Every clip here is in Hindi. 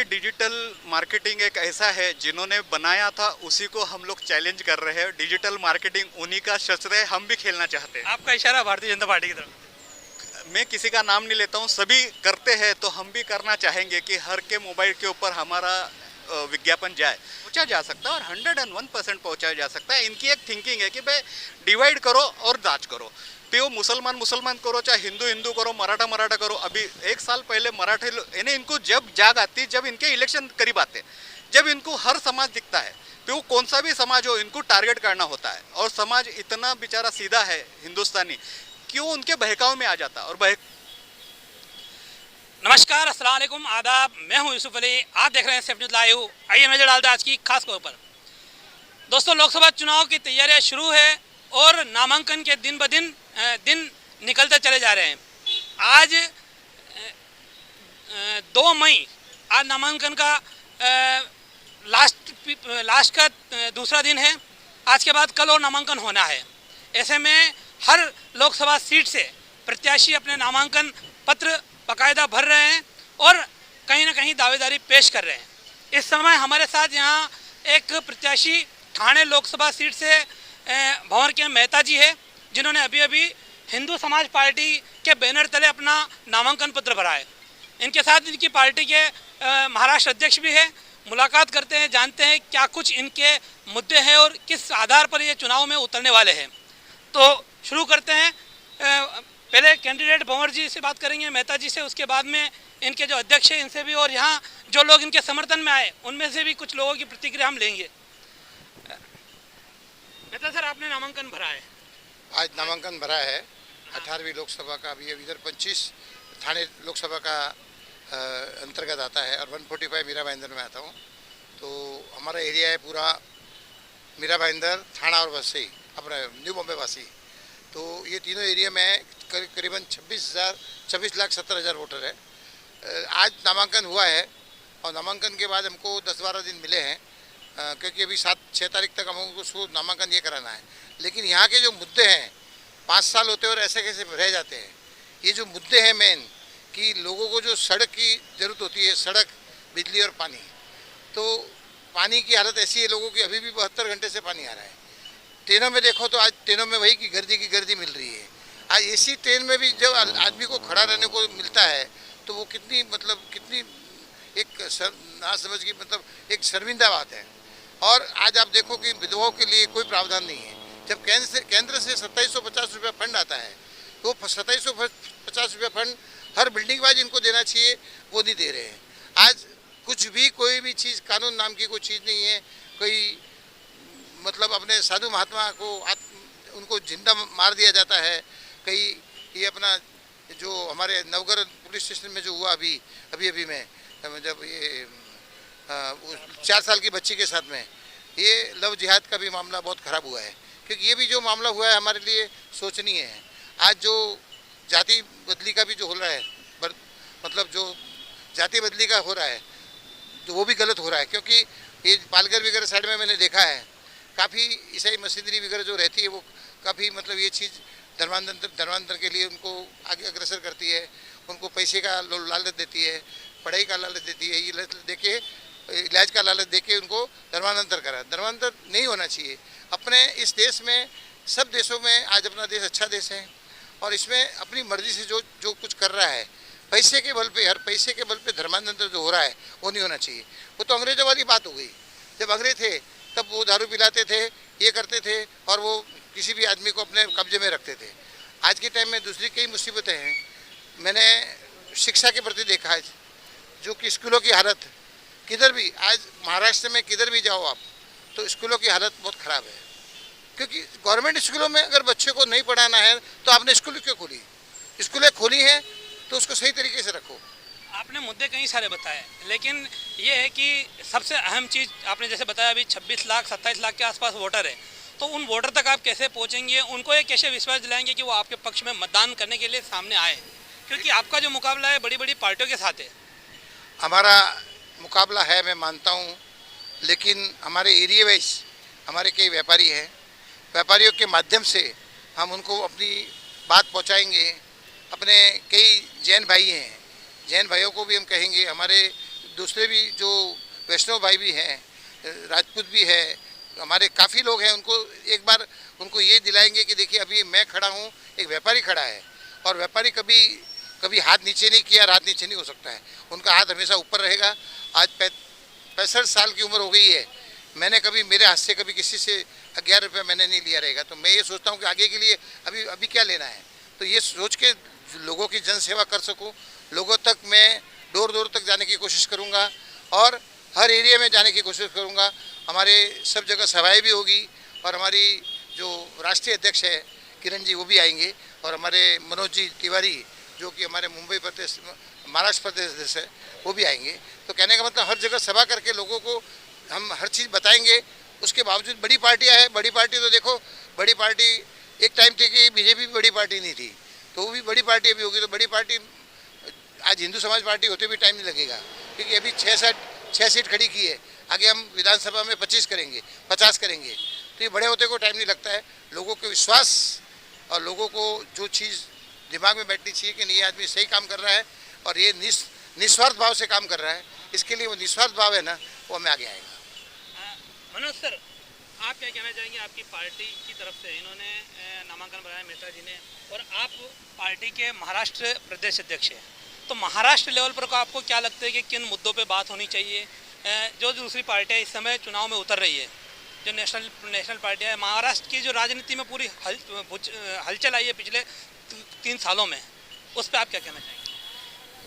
एक्चुअली डिजिटल मार्केटिंग एक ऐसा है जिन्होंने बनाया था उसी को हम लोग चैलेंज कर रहे हैं। डिजिटल मार्केटिंग उन्हीं का शस्त्र है, हम भी खेलना चाहते हैं। आपका इशारा भारतीय जनता पार्टी की तरफ। मैं किसी का नाम नहीं लेता हूँ, सभी करते हैं तो हम भी करना चाहेंगे कि हर के मोबाइल के ऊपर हमारा विज्ञापन जाए, पहुँचा जा सकता है और 101% पहुँचाया जा सकता है। इनकी एक थिंकिंग है कि भाई डिवाइड करो और जांच करो, तो वो मुसलमान मुसलमान करो चाहे हिंदू हिंदू करो, मराठा मराठा करो। अभी एक साल पहले मराठे यानी इनको जब जाग आती, जब इनके इलेक्शन करीब आते, जब इनको हर समाज दिखता है, तो वो कौन सा भी समाज हो इनको टारगेट करना होता है। और समाज इतना बेचारा सीधा है हिंदुस्तानी, क्यों उनके बहकाव में आ जाता और नमस्कार, अस्सलाम वालेकुम, आदाब। मैं हूं यूसुफ अली, आप देख रहे हैं सेफ न्यूज़ लाइव। आइए नजर डालते हैं आज की खास खबर पर। दोस्तों, लोकसभा चुनाव की तैयारियां शुरू है और नामांकन के दिन ब दिन निकलते चले जा रहे हैं। आज 2 मई आज नामांकन का लास्ट का दूसरा दिन है। आज के बाद कल और नामांकन होना है। ऐसे में हर लोकसभा सीट से प्रत्याशी अपने नामांकन पत्र बाकायदा भर रहे हैं और कहीं ना कहीं दावेदारी पेश कर रहे हैं। इस समय हमारे साथ यहाँ एक प्रत्याशी ठाणे लोकसभा सीट से भंवर के मेहता जी है, जिन्होंने अभी अभी हिंदू समाज पार्टी के बैनर तले अपना नामांकन पत्र भरा है। इनके साथ इनकी पार्टी के महाराष्ट्र अध्यक्ष भी है। मुलाकात करते हैं, जानते हैं क्या कुछ इनके मुद्दे हैं और किस आधार पर ये चुनाव में उतरने वाले हैं। तो शुरू करते हैं। पहले कैंडिडेट भंवर जी से बात करेंगे, मेहता जी से, उसके बाद में इनके जो अध्यक्ष हैं इनसे भी, और यहाँ जो लोग इनके समर्थन में आए उनमें से भी कुछ लोगों की प्रतिक्रिया हम लेंगे। मेहता सर, आपने नामांकन भरा है? आज नामांकन भरा है 18वीं लोकसभा का। अभी इधर 25 थाने लोकसभा का अंतर्गत आता है और 145 मीरा भाईंदर में आता हूँ। तो हमारा एरिया है पूरा मीरा भाईंदर, थाना और वसई, अपना न्यू बॉम्बे वासी। तो ये तीनों एरिया में करीबन 26,70,000 वोटर है। आज नामांकन हुआ है और नामांकन के बाद हमको 10-12 दिन मिले हैं, क्योंकि अभी 7-6 तारीख तक हमको नामांकन ये कराना है। लेकिन यहाँ के जो मुद्दे हैं 5 साल होते हैं और ऐसे कैसे रह जाते हैं। ये जो मुद्दे हैं मेन, कि लोगों को जो सड़क की ज़रूरत होती है, सड़क, बिजली और पानी, तो पानी की हालत ऐसी है लोगों की, अभी भी 72 घंटे से पानी आ रहा है। ट्रेनों में देखो तो आज ट्रेनों में वही की गर्दी मिल रही है। आज एसी ट्रेन में भी जब आदमी को खड़ा रहने को मिलता है तो वो कितनी एक ना समझ की एक शर्मिंदा बात है। और आज आप देखो कि विधवाओं के लिए कोई प्रावधान नहीं है। जब केंद्र से 2750 रुपया फंड आता है, तो 2750 रुपया फंड हर बिल्डिंग वाइज इनको देना चाहिए, वो नहीं दे रहे हैं। आज कुछ भी, कोई भी चीज़, कानून नाम की कोई चीज़ नहीं है। कोई अपने साधु महात्मा को उनको जिंदा मार दिया जाता है। कहीं ये अपना जो हमारे नवगढ़ पुलिस स्टेशन में जो हुआ अभी में, जब ये 4 साल की बच्ची के साथ में ये लव जिहाद का भी मामला बहुत ख़राब हुआ है। क्योंकि ये भी जो मामला हुआ है हमारे लिए सोचनीय है। आज जो जाति बदली का भी जो हो रहा है, जो जाति बदली का हो रहा है, तो वो भी गलत हो रहा है। क्योंकि ये पालघर वगैरह साइड में मैंने देखा है, काफ़ी ईसाई मशीनरी वगैरह जो रहती है वो काफ़ी ये चीज़ धर्मांतर के लिए उनको आगे अग्रसर करती है। उनको पैसे का लालच देती है, पढ़ाई का लालच देती है, ये देके इलाज का लालच देके उनको धर्मांतर नहीं होना चाहिए। अपने इस देश में, सब देशों में आज अपना देश अच्छा देश है और इसमें अपनी मर्जी से जो कुछ कर रहा है, पैसे के बल पे, हर पैसे के बल पे धर्मांतर जो हो रहा है वो नहीं होना चाहिए। वो तो अंग्रेजों वाली बात हो गई। जब अंग्रेज थे तब वो दारू पिलाते थे, ये करते थे और वो किसी भी आदमी को अपने कब्जे में रखते थे। आज के टाइम में दूसरी कई मुसीबतें हैं। मैंने शिक्षा के प्रति देखा है, जो कि स्कूलों की हालत किधर भी, आज महाराष्ट्र में किधर भी जाओ आप, तो स्कूलों की हालत बहुत ख़राब है। क्योंकि गवर्नमेंट स्कूलों में अगर बच्चे को नहीं पढ़ाना है तो आपने स्कूल क्यों खोली? स्कूलें खोली हैं तो उसको सही तरीके से रखो। आपने मुद्दे कई सारे बताए, लेकिन ये है कि सबसे अहम चीज़ आपने जैसे बताया, अभी 26 लाख 27 लाख के आसपास वोटर है, तो उन वोटर तक आप कैसे पहुंचेंगे? उनको ये कैसे विश्वास दिलाएंगे कि वो आपके पक्ष में मतदान करने के लिए सामने आए? क्योंकि आपका जो मुकाबला है बड़ी बड़ी पार्टियों के साथ है। हमारा मुकाबला है, मैं मानता हूँ, लेकिन हमारे एरिया वाइज हमारे कई व्यापारी हैं। व्यापारियों के माध्यम से हम उनको अपनी बात पहुँचाएँगे। अपने कई जैन भाई हैं, जैन भाइयों को भी हम कहेंगे, हमारे दूसरे भी जो वैष्णव भाई भी हैं, राजपूत भी है, हमारे काफ़ी लोग हैं, उनको एक बार उनको ये दिलाएंगे कि देखिए अभी मैं खड़ा हूँ, एक व्यापारी खड़ा है और व्यापारी कभी कभी हाथ नीचे नहीं किया, हाथ नीचे नहीं हो सकता है, उनका हाथ हमेशा ऊपर रहेगा। आज 65 साल की उम्र हो गई है, मैंने कभी मेरे हाथ से कभी किसी से 11 रुपये मैंने नहीं लिया रहेगा। तो मैं ये सोचता हूँ कि आगे के लिए अभी अभी क्या लेना है, तो ये सोच के लोगों की जन सेवा कर सकूँ, लोगों तक मैं डोर डोर तक जाने की कोशिश करूँगा और हर एरिया में जाने की कोशिश करूँगा। हमारे सब जगह सभाएँ भी होगी और हमारी जो राष्ट्रीय अध्यक्ष है किरण जी वो भी आएंगे और हमारे मनोज जी तिवारी जो कि हमारे मुंबई प्रदेश महाराष्ट्र प्रदेश है वो भी आएंगे। तो कहने का मतलब हर जगह सभा करके लोगों को हम हर चीज़ बताएंगे। उसके बावजूद बड़ी पार्टियां हैं, बड़ी पार्टी तो देखो, बड़ी पार्टी एक टाइम थी कि बीजेपी बड़ी पार्टी नहीं थी, तो वो भी बड़ी पार्टी अभी होगी। तो बड़ी पार्टी आज हिंदू समाज पार्टी होते भी टाइम नहीं लगेगा, क्योंकि अभी 6 सीट खड़ी की है, आगे हम विधानसभा में 25 करेंगे, 50 करेंगे, तो ये बड़े होते को टाइम नहीं लगता है। लोगों को विश्वास और लोगों को जो चीज़ दिमाग में बैठनी चाहिए कि नहीं ये आदमी सही काम कर रहा है और ये निस्वार्थ भाव से काम कर रहा है, इसके लिए वो निस्वार्थ भाव है ना, वो हमें आगे आएगा। मनोज सर, आप क्या कहना चाहेंगे? आपकी पार्टी की तरफ से इन्होंने नामांकन बनाया मेहता जी ने, और आप पार्टी के महाराष्ट्र प्रदेश अध्यक्ष हैं, तो महाराष्ट्र लेवल पर को आपको क्या लगता है कि किन मुद्दों पे बात होनी चाहिए? जो दूसरी पार्टियाँ इस समय चुनाव में उतर रही है, जो नेशनल पार्टियाँ है, महाराष्ट्र की जो राजनीति में पूरी हलचल आई है पिछले 3 सालों में, उस पर आप क्या कहना चाहेंगे?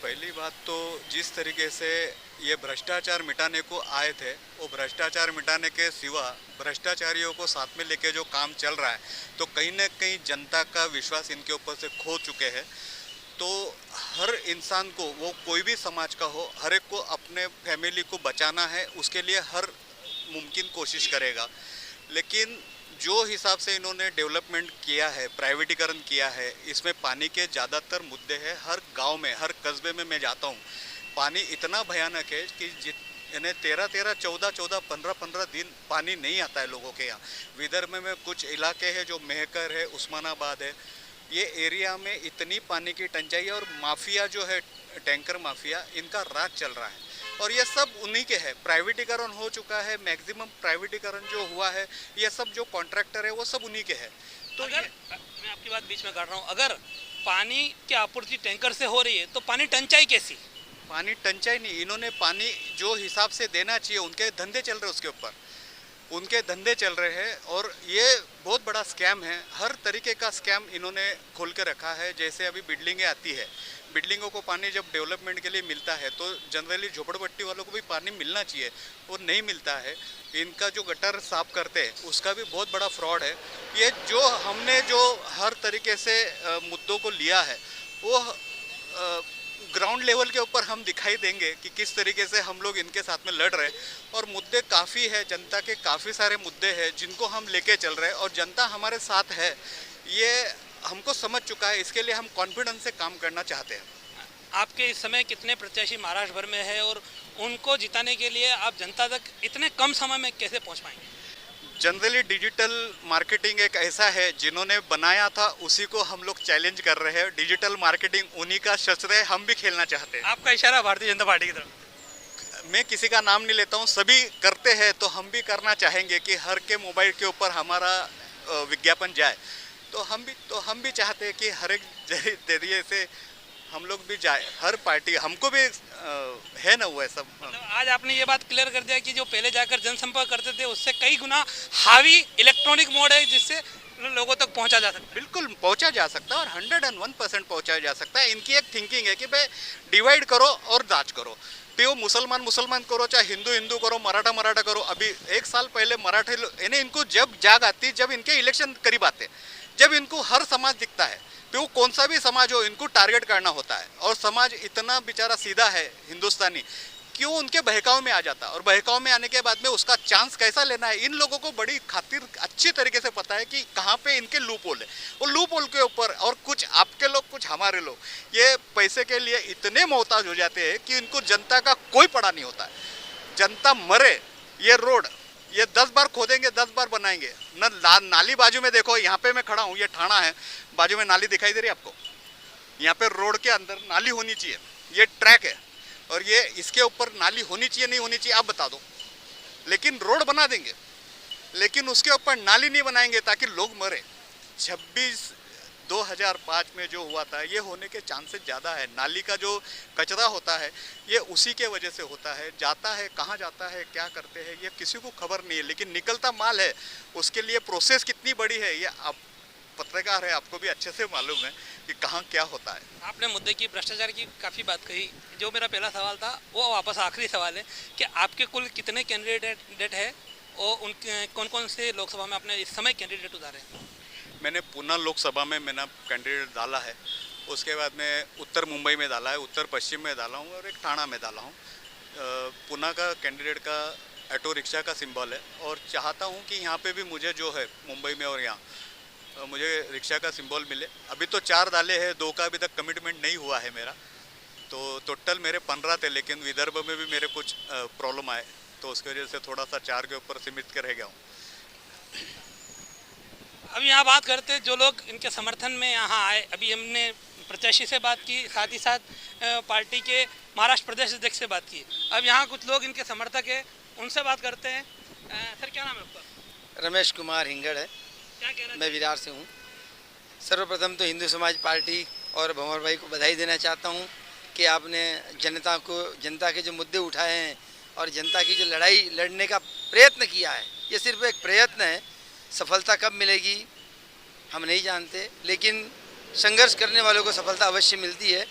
पहली बात तो जिस तरीके से ये भ्रष्टाचार मिटाने को आए थे, वो भ्रष्टाचार मिटाने के सिवा भ्रष्टाचारियों को साथ में लेके जो काम चल रहा है, तो कहीं ना कहीं जनता का विश्वास इनके ऊपर से खो चुके हैं। तो हर इंसान को, वो कोई भी समाज का हो, हर एक को अपने फैमिली को बचाना है, उसके लिए हर मुमकिन कोशिश करेगा। लेकिन जो हिसाब से इन्होंने डेवलपमेंट किया है, प्राइवेटीकरण किया है, इसमें पानी के ज़्यादातर मुद्दे हैं। हर गांव में, हर कस्बे में मैं जाता हूँ, पानी इतना भयानक है कि इन्हें 13-13, 14-14, 15-15 दिन पानी नहीं आता है लोगों के यहाँ। विदर्भ में कुछ इलाके हैं जो मेहकर है, उस्मानाबाद है, ये एरिया में इतनी पानी की टंचाई है और माफिया जो है, टैंकर माफिया, इनका राज चल रहा है और ये सब उन्हीं के है। प्राइवेटीकरण हो चुका है, मैक्सिमम प्राइवेटीकरण जो हुआ है, ये सब जो कॉन्ट्रैक्टर है वो सब उन्हीं के है। तो अगर मैं आपकी बात बीच में काट रहा हूँ, अगर पानी की आपूर्ति टैंकर से हो रही है तो पानी टंचाई कैसी? पानी टंचाई नहीं, इन्होंने पानी जो हिसाब से देना चाहिए, उनके धंधे चल रहे उसके ऊपर, उनके धंधे चल रहे हैं और ये बहुत बड़ा स्कैम है। हर तरीके का स्कैम इन्होंने खोल के रखा है। जैसे अभी बिल्डिंगें आती है, बिल्डिंगों को पानी जब डेवलपमेंट के लिए मिलता है तो जनरली झोपड़पट्टी वालों को भी पानी मिलना चाहिए, वो नहीं मिलता है। इनका जो गटर साफ करते हैं उसका भी बहुत बड़ा फ्रॉड है। ये जो हमने जो हर तरीके से मुद्दों को लिया है, वो ग्राउंड लेवल के ऊपर हम दिखाई देंगे कि किस तरीके से हम लोग इनके साथ में लड़ रहे हैं। और मुद्दे काफ़ी है, जनता के काफ़ी सारे मुद्दे हैं जिनको हम लेके चल रहे हैं और जनता हमारे साथ है, ये हमको समझ चुका है। इसके लिए हम कॉन्फिडेंस से काम करना चाहते हैं। आपके इस समय कितने प्रत्याशी महाराष्ट्र भर में है और उनको जिताने के लिए आप जनता तक इतने कम समय में कैसे पहुंच पाएंगे? जनरली डिजिटल मार्केटिंग एक ऐसा है, जिन्होंने बनाया था उसी को हम लोग चैलेंज कर रहे हैं। डिजिटल मार्केटिंग उन्हीं का शस्त्र है, हम भी खेलना चाहते हैं। आपका इशारा भारतीय जनता पार्टी की तरफ? मैं किसी का नाम नहीं लेता हूँ, सभी करते हैं तो हम भी करना चाहेंगे कि हर के मोबाइल के ऊपर हमारा विज्ञापन जाए। तो हम भी चाहते हैं कि हर एक जरिए से हम लोग भी जाए, हर पार्टी, हमको भी है ना वो सब। मतलब आज आपने ये बात क्लियर कर दिया कि जो पहले जाकर जनसंपर्क करते थे उससे कई गुना हावी इलेक्ट्रॉनिक मोड है जिससे लोगों तक पहुंचा जा सकता है। बिल्कुल पहुंचा जा सकता है और 101% पहुंचा जा सकता है। इनकी एक थिंकिंग है कि भाई डिवाइड करो और जांच करो, फिर वो मुसलमान करो, चाहे हिंदू करो, मराठा करो। अभी 1 साल पहले मराठे यानी इनको जब जाग आती, जब इनके इलेक्शन करीब आते, जब इनको हर समाज दिखता है, फिर वो कौन सा भी समाज हो, इनको टारगेट करना होता है। और समाज इतना बेचारा सीधा है हिंदुस्तानी, क्यों उनके बहकाव में आ जाता है और बहकाव में आने के बाद में उसका चांस कैसा लेना है, इन लोगों को बड़ी खातिर अच्छी तरीके से पता है कि कहाँ पे इनके लूप होल है। वो लूप होल के ऊपर और कुछ आपके लोग, कुछ हमारे लोग, ये पैसे के लिए इतने मोहताज हो जाते हैं कि इनको जनता का कोई पड़ा नहीं होता है। जनता मरे, ये रोड ये 10 बार खोदेंगे, 10 बार बनाएंगे न। नाली बाजू में देखो, यहाँ पे मैं खड़ा हूँ, ये ठाणा है, बाजू में नाली दिखाई दे रही है आपको? यहाँ पे रोड के अंदर नाली होनी चाहिए, ये ट्रैक है, और ये इसके ऊपर नाली होनी चाहिए नहीं होनी चाहिए आप बता दो, लेकिन रोड बना देंगे, लेकिन उसके ऊपर नाली नहीं बनाएंगे ताकि लोग मरे। 2005 में जो हुआ था ये होने के चांसेस ज़्यादा है। नाली का जो कचरा होता है ये उसी के वजह से होता है, जाता है कहाँ जाता है क्या करते हैं ये किसी को खबर नहीं है, लेकिन निकलता माल है उसके लिए प्रोसेस कितनी बड़ी है ये आप पत्रकार है, आपको भी अच्छे से मालूम है कि कहाँ क्या होता है। आपने मुद्दे की भ्रष्टाचार की काफ़ी बात कही। जो मेरा पहला सवाल था वो वापस आखिरी सवाल है कि आपके कुल कितने कैंडिडेट है और उन कौन कौन से लोकसभा में आपने इस समय कैंडिडेट उतारे हैं? मैंने पूना लोकसभा में मैंने कैंडिडेट डाला है, उसके बाद में उत्तर मुंबई में डाला है, उत्तर पश्चिम में डाला हूँ और एक ठाणा में डाला हूँ। पूना का कैंडिडेट का ऑटो रिक्शा का सिंबल है और चाहता हूँ कि यहाँ पे भी मुझे जो है मुंबई में और यहाँ मुझे रिक्शा का सिंबल मिले। अभी तो 4 डाले हैं, 2 का अभी तक कमिटमेंट नहीं हुआ है मेरा, तो टोटल मेरे 15 थे, लेकिन विदर्भ में भी मेरे कुछ प्रॉब्लम आए तो उसकी वजह से थोड़ा सा 4 के ऊपर सीमित कर रह गया हूँ। अब यहाँ बात करते जो लोग इनके समर्थन में यहाँ आए, अभी हमने प्रत्याशी से बात की, साथ ही साथ पार्टी के महाराष्ट्र प्रदेश अध्यक्ष से बात की। अब यहाँ कुछ लोग इनके समर्थक हैं, उनसे बात करते हैं। सर क्या नाम है आपका? रमेश कुमार हिंगड़ है, क्या कहना मैं विरार से हूँ। सर्वप्रथम तो हिंदू समाज पार्टी और भंवर भाई को बधाई देना चाहता हूँ कि आपने जनता के जो मुद्दे उठाए हैं और जनता की जो लड़ाई लड़ने का प्रयत्न किया है, ये सिर्फ एक प्रयत्न है। सफलता कब मिलेगी हम नहीं जानते, लेकिन संघर्ष करने वालों को सफलता अवश्य मिलती है।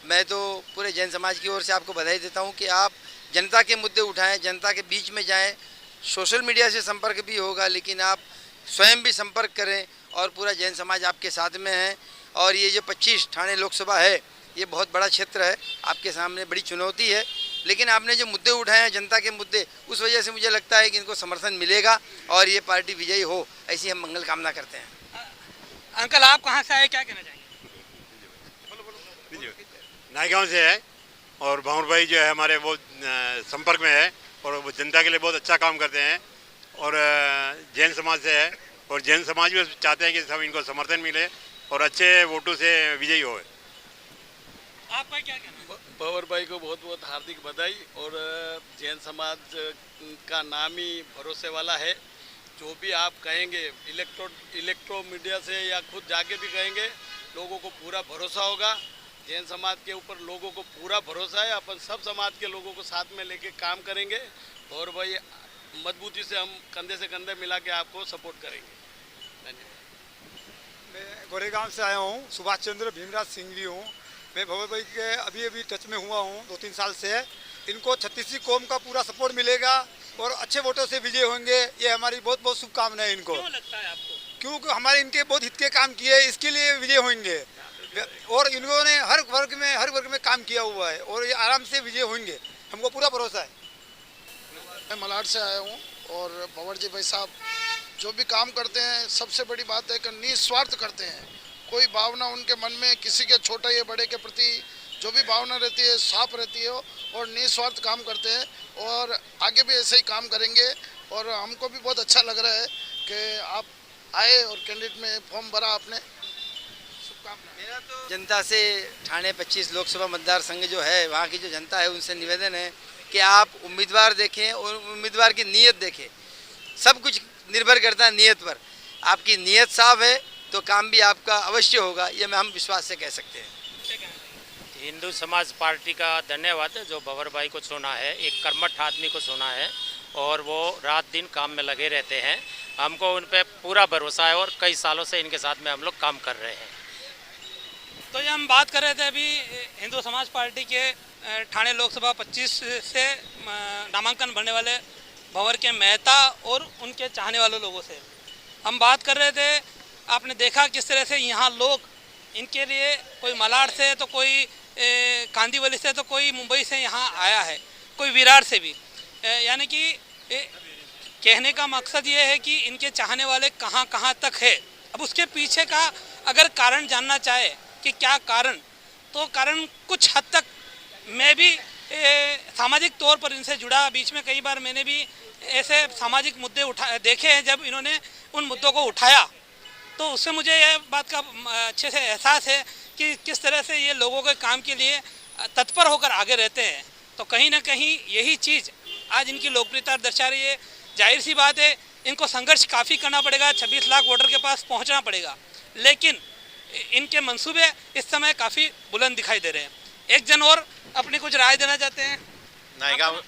मैं तो पूरे जैन समाज की ओर से आपको बधाई देता हूं कि आप जनता के मुद्दे उठाएं, जनता के बीच में जाएं। सोशल मीडिया से संपर्क भी होगा, लेकिन आप स्वयं भी संपर्क करें और पूरा जैन समाज आपके साथ में है। और ये जो 25 ठाणे लोकसभा है ये बहुत बड़ा क्षेत्र है, आपके सामने बड़ी चुनौती है, लेकिन आपने जो मुद्दे उठाए हैं जनता के मुद्दे, उस वजह से मुझे लगता है कि इनको समर्थन मिलेगा और ये पार्टी विजयी हो, ऐसी हम मंगल कामना करते हैं। अंकल आप कहाँ से आए, क्या कहना चाहेंगे? नायगांव से है और भंवर भाई जो है हमारे वो संपर्क में है और वो जनता के लिए बहुत अच्छा काम करते हैं और जैन समाज से है और जैन समाज भी चाहते हैं कि सब इनको समर्थन मिले और अच्छे वोटों से विजयी हो। आपका क्या कहना है? भंवर भाई को बहुत बहुत हार्दिक बधाई। और जैन समाज का नाम ही भरोसे वाला है। जो भी आप कहेंगे इलेक्ट्रो मीडिया से या खुद जाके भी कहेंगे, लोगों को पूरा भरोसा होगा। जैन समाज के ऊपर लोगों को पूरा भरोसा है। अपन सब समाज के लोगों को साथ में लेके काम करेंगे और भाई मजबूती से हम कंधे से कंधे मिला के आपको सपोर्ट करेंगे। धन्यवाद। मैं गोरेगांव से आया हूँ, सुभाष चंद्र भीमराज सिंघवी हूँ। मैं भंवर भाई के अभी टच में हुआ हूँ 2-3 साल से। इनको 36 कौम का पूरा सपोर्ट मिलेगा और अच्छे वोटों से विजय होंगे, ये हमारी बहुत बहुत शुभकामनाएं इनको। क्यों लगता है आपको? क्योंकि हमारे इनके बहुत हित के काम किए, इसके लिए विजय होंगे और इन्होंने हर वर्ग में काम किया हुआ है और ये आराम से विजय होंगे, हमको पूरा भरोसा है। मैं मलाड से आया हूँ और भंवर जी भाई साहब जो भी काम करते हैं, सबसे बड़ी बात है कि निस्वार्थ करते हैं। कोई भावना उनके मन में किसी के छोटे या बड़े के प्रति जो भी भावना रहती है साफ रहती है और निस्वार्थ काम करते हैं और आगे भी ऐसे ही काम करेंगे। और हमको भी बहुत अच्छा लग रहा है कि आप आए और कैंडिडेट में फॉर्म भरा आपने। शुभकामनाएं। मेरा तो जनता से ठाणे 25 लोकसभा मतदार संघ जो है वहाँ की जो जनता है उनसे निवेदन है कि आप उम्मीदवार देखें और उम्मीदवार की नीयत देखें। सब कुछ निर्भर करता है नीयत पर। आपकी नीयत साफ है तो काम भी आपका अवश्य होगा, ये हम विश्वास से कह सकते हैं। हिंदू समाज पार्टी का धन्यवाद जो भंवर भाई को चुना है, एक कर्मठ आदमी को चुना है और वो रात दिन काम में लगे रहते हैं। हमको उन पर पूरा भरोसा है और कई सालों से इनके साथ में हम लोग काम कर रहे हैं। तो ये हम बात कर रहे थे अभी हिंदू समाज पार्टी के ठाणे लोकसभा 25 से नामांकन भरने वाले भंवर के मेहता और उनके चाहने वाले लोगों से हम बात कर रहे थे। आपने देखा किस तरह से यहाँ लोग इनके लिए, कोई मलाड से तो कोई कांदीवली से तो कोई मुंबई से यहाँ आया है, कोई विरार से भी। यानी कि कहने का मकसद ये है कि इनके चाहने वाले कहाँ कहाँ तक है। अब उसके पीछे का अगर कारण जानना चाहे कि क्या कारण, तो कारण कुछ हद तक मैं भी सामाजिक तौर पर इनसे जुड़ा। बीच में कई बार मैंने भी ऐसे सामाजिक मुद्दे देखे हैं जब इन्होंने उन मुद्दों को उठाया, तो उससे मुझे यह बात का अच्छे से एहसास है कि किस तरह से ये लोगों के काम के लिए तत्पर होकर आगे रहते हैं। तो कहीं ना कहीं यही चीज़ आज इनकी लोकप्रियता दर्शा रही है। जाहिर सी बात है, इनको संघर्ष काफ़ी करना पड़ेगा, 26 लाख वोटर के पास पहुंचना पड़ेगा, लेकिन इनके मंसूबे इस समय काफ़ी बुलंद दिखाई दे रहे हैं। एक जन और अपनी कुछ राय देना चाहते हैं। नायगांव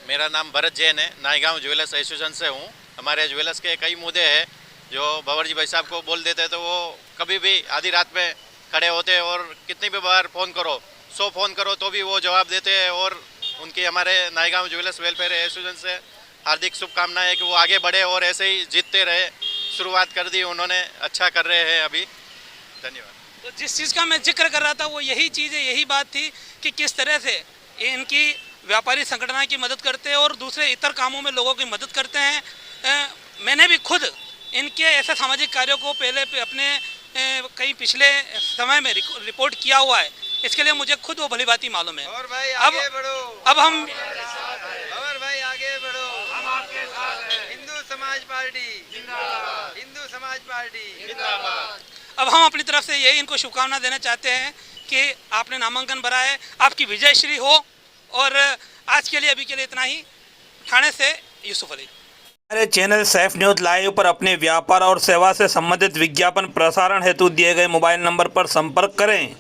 मेरा नाम भरत जैन है, नायगांव ज्वेलर्स एसोसिएशन से हूँ। हमारे ज्वेलर्स के कई मुद्दे हैं जो भंवर भाई साहब को बोल देते हैं, तो वो कभी भी आधी रात में खड़े होते हैं और कितनी भी बार फ़ोन करो, 100 फ़ोन करो तो भी वो जवाब देते हैं। और उनकी हमारे नायगांव ज्वेलर्स वेलफेयर एसोसिएशन से हार्दिक शुभकामनाएं है कि वो आगे बढ़े और ऐसे ही जीतते रहे। शुरुआत कर दी उन्होंने, अच्छा कर रहे हैं अभी। धन्यवाद। तो जिस चीज़ का मैं जिक्र कर रहा था वो यही चीज़ है, यही बात थी कि किस तरह से इनकी व्यापारी संगठन की मदद करते हैं और दूसरे इतर कामों में लोगों की मदद करते हैं। मैंने भी खुद इनके ऐसे सामाजिक कार्यों को पहले अपने कई पिछले समय में रिपोर्ट किया हुआ है, इसके लिए मुझे खुद वो भली भांति मालूम है। और भाई आगे बढ़ो, अब हम और भाई आगे बढ़ो, हम आपके साथ हैं। हिंदू समाज पार्टी जिंदाबाद, हिंदू समाज पार्टी जिंदाबाद। अब हम अपनी तरफ से यही इनको शुभकामना देना चाहते हैं कि आपने नामांकन भरा है, आपकी विजय श्री हो। और आज के लिए अभी के लिए इतना ही। ठाणे से यूसुफ अली। हमारे चैनल सैफ न्यूज़ लाइव पर अपने व्यापार और सेवा से संबंधित विज्ञापन प्रसारण हेतु दिए गए मोबाइल नंबर पर संपर्क करें।